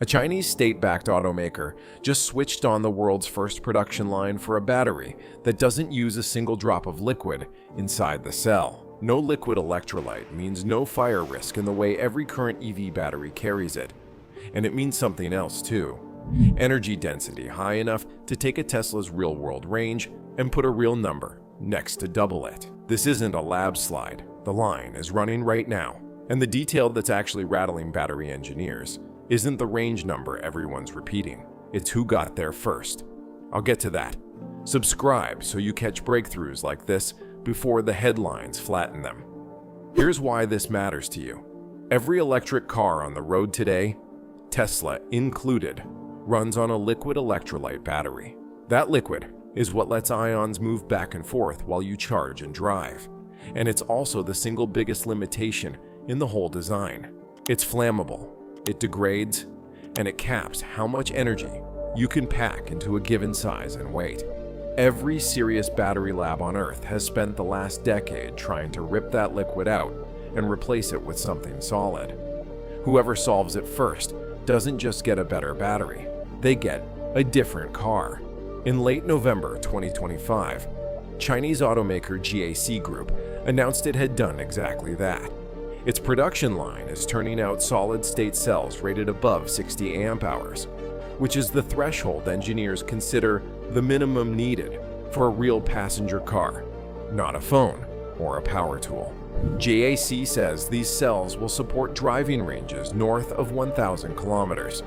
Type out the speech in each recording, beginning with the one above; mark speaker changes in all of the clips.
Speaker 1: A Chinese state-backed automaker just switched on the world's first production line for a battery that doesn't use a single drop of liquid inside the cell. No liquid electrolyte means no fire risk in the way every current EV battery carries it. And it means something else too. Energy density high enough to take a Tesla's real-world range and put a real number next to double it. This isn't a lab slide. The line is running right now. And the detail that's actually rattling battery engineers isn't the range number everyone's repeating. It's who got there first. I'll get to that. Subscribe so you catch breakthroughs like this before the headlines flatten them. Here's why this matters to you. Every electric car on the road today, Tesla included, runs on a liquid electrolyte battery. That liquid is what lets ions move back and forth while you charge and drive. And it's also the single biggest limitation in the whole design. It's flammable, it degrades, and it caps how much energy you can pack into a given size and weight. Every serious battery lab on Earth has spent the last decade trying to rip that liquid out and replace it with something solid. Whoever solves it first doesn't just get a better battery, they get a different car. In late November 2025, Chinese automaker GAC Group announced it had done exactly that. Its production line is turning out solid-state cells rated above 60 amp-hours, which is the threshold engineers consider the minimum needed for a real passenger car, not a phone or a power tool. GAC says these cells will support driving ranges north of 1,000 kilometers,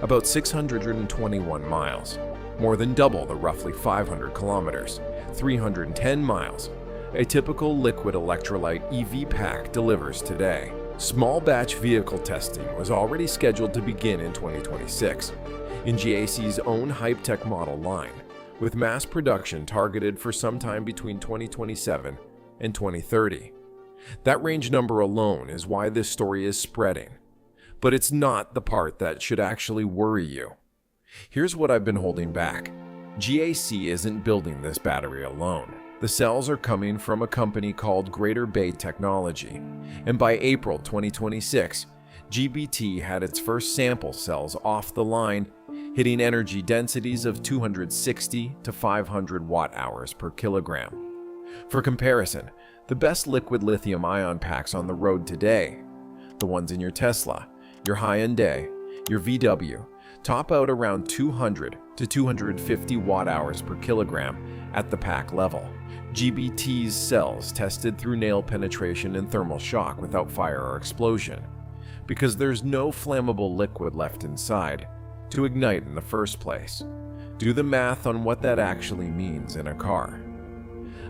Speaker 1: about 621 miles, more than double the roughly 500 kilometers, 310 miles, a typical liquid electrolyte EV pack delivers today. Small batch vehicle testing was already scheduled to begin in 2026 in GAC's own Hypetech model line, with mass production targeted for sometime between 2027 and 2030. That range number alone is why this story is spreading, but it's not the part that should actually worry you. Here's what I've been holding back. GAC isn't building this battery alone. The cells are coming from a company called Greater Bay Technology, and by April 2026, GBT had its first sample cells off the line, hitting energy densities of 260 to 500 watt-hours per kilogram. For comparison, the best liquid lithium-ion packs on the road today, the ones in your Tesla, your Hyundai, your VW, top out around 200 to 250 watt-hours per kilogram at the pack level. GBT's cells tested through nail penetration and thermal shock without fire or explosion, because there's no flammable liquid left inside to ignite in the first place. Do the math on what that actually means in a car.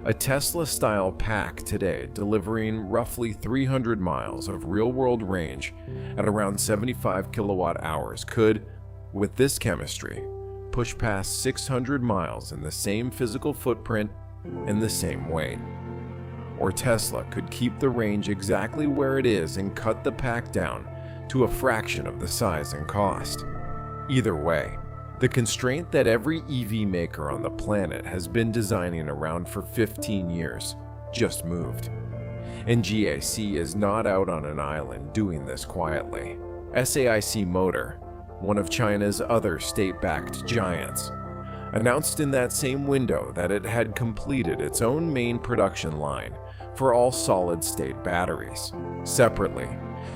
Speaker 1: A Tesla-style pack today delivering roughly 300 miles of real-world range at around 75 kilowatt-hours could, with this chemistry, push past 600 miles in the same physical footprint and the same weight. Or Tesla could keep the range exactly where it is and cut the pack down to a fraction of the size and cost. Either way, the constraint that every EV maker on the planet has been designing around for 15 years just moved. And GAC is not out on an island doing this quietly. SAIC Motor, one of China's other state-backed giants, announced in that same window that it had completed its own main production line for all solid-state batteries. Separately,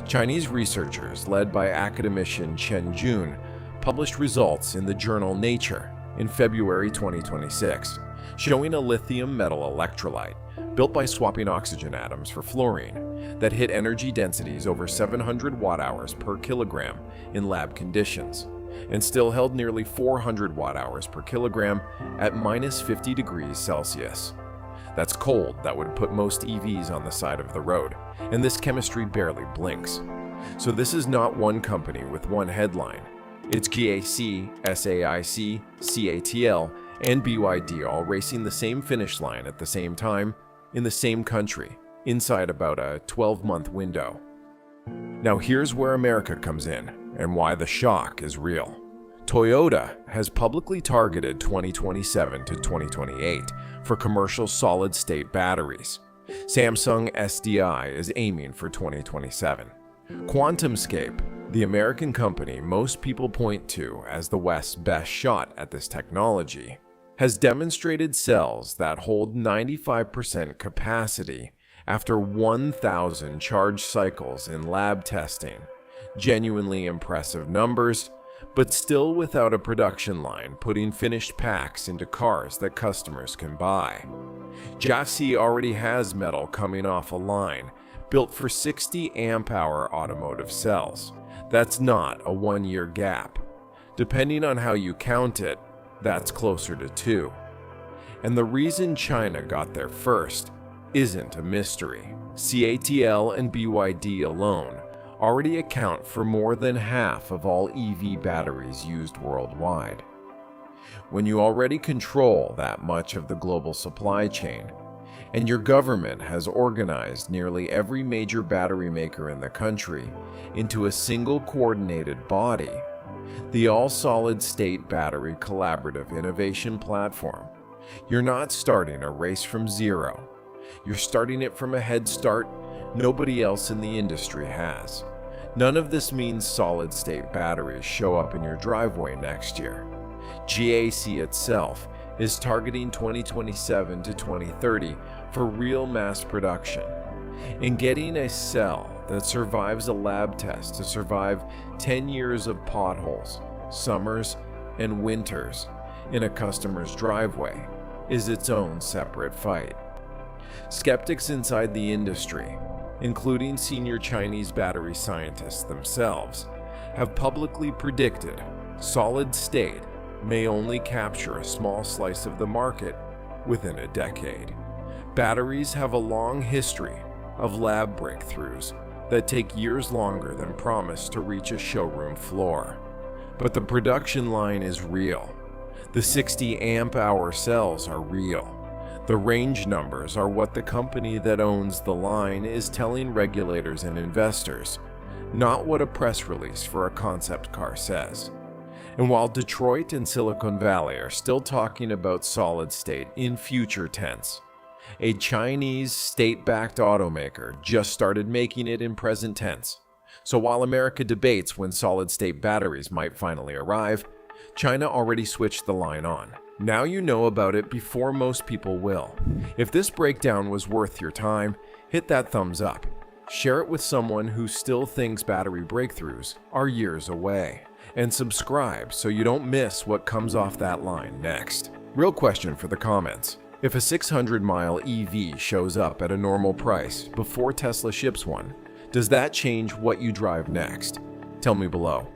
Speaker 1: Chinese researchers led by academician Chen Jun published results in the journal Nature in February 2026, showing a lithium metal electrolyte built by swapping oxygen atoms for fluorine that hit energy densities over 700 watt-hours per kilogram in lab conditions, and still held nearly 400 watt-hours per kilogram at minus 50 degrees Celsius. That's cold that would put most EVs on the side of the road, and this chemistry barely blinks. So this is not one company with one headline. It's GAC, SAIC, CATL, and BYD all racing the same finish line at the same time, in the same country, inside about a 12-month window. Now here's where America comes in, and why the shock is real. Toyota has publicly targeted 2027 to 2028 for commercial solid-state batteries. Samsung SDI is aiming for 2027. QuantumScape, the American company most people point to as the West's best shot at this technology, has demonstrated cells that hold 95% capacity after 1,000 charge cycles in lab testing. Genuinely impressive numbers, but still without a production line putting finished packs into cars that customers can buy. Jiaxi already has metal coming off a line built for 60 amp-hour automotive cells. That's not a one-year gap. Depending on how you count it, that's closer to 2. And the reason China got there first isn't a mystery. CATL and BYD alone already account for more than half of all EV batteries used worldwide. When you already control that much of the global supply chain, and your government has organized nearly every major battery maker in the country into a single coordinated body, the All-Solid-State Battery Collaborative Innovation Platform, you're not starting a race from zero. You're starting it from a head start nobody else in the industry has. None of this means solid-state batteries show up in your driveway next year. GAC itself is targeting 2027 to 2030 for real mass production. In getting a cell that survives a lab test to survive 10 years of potholes, summers, and winters in a customer's driveway is its own separate fight. Skeptics inside the industry, including senior Chinese battery scientists themselves, have publicly predicted solid state may only capture a small slice of the market within a decade. Batteries have a long history of lab breakthroughs that take years longer than promised to reach a showroom floor. But the production line is real. The 60 amp-hour cells are real. The range numbers are what the company that owns the line is telling regulators and investors, not what a press release for a concept car says. And while Detroit and Silicon Valley are still talking about solid state in future tense, a Chinese state-backed automaker just started making it in present tense. So while America debates when solid-state batteries might finally arrive, China already switched the line on. Now you know about it before most people will. If this breakdown was worth your time, hit that thumbs up. Share it with someone who still thinks battery breakthroughs are years away. And subscribe so you don't miss what comes off that line next. Real question for the comments. If a 600-mile EV shows up at a normal price before Tesla ships one, does that change what you drive next? Tell me below.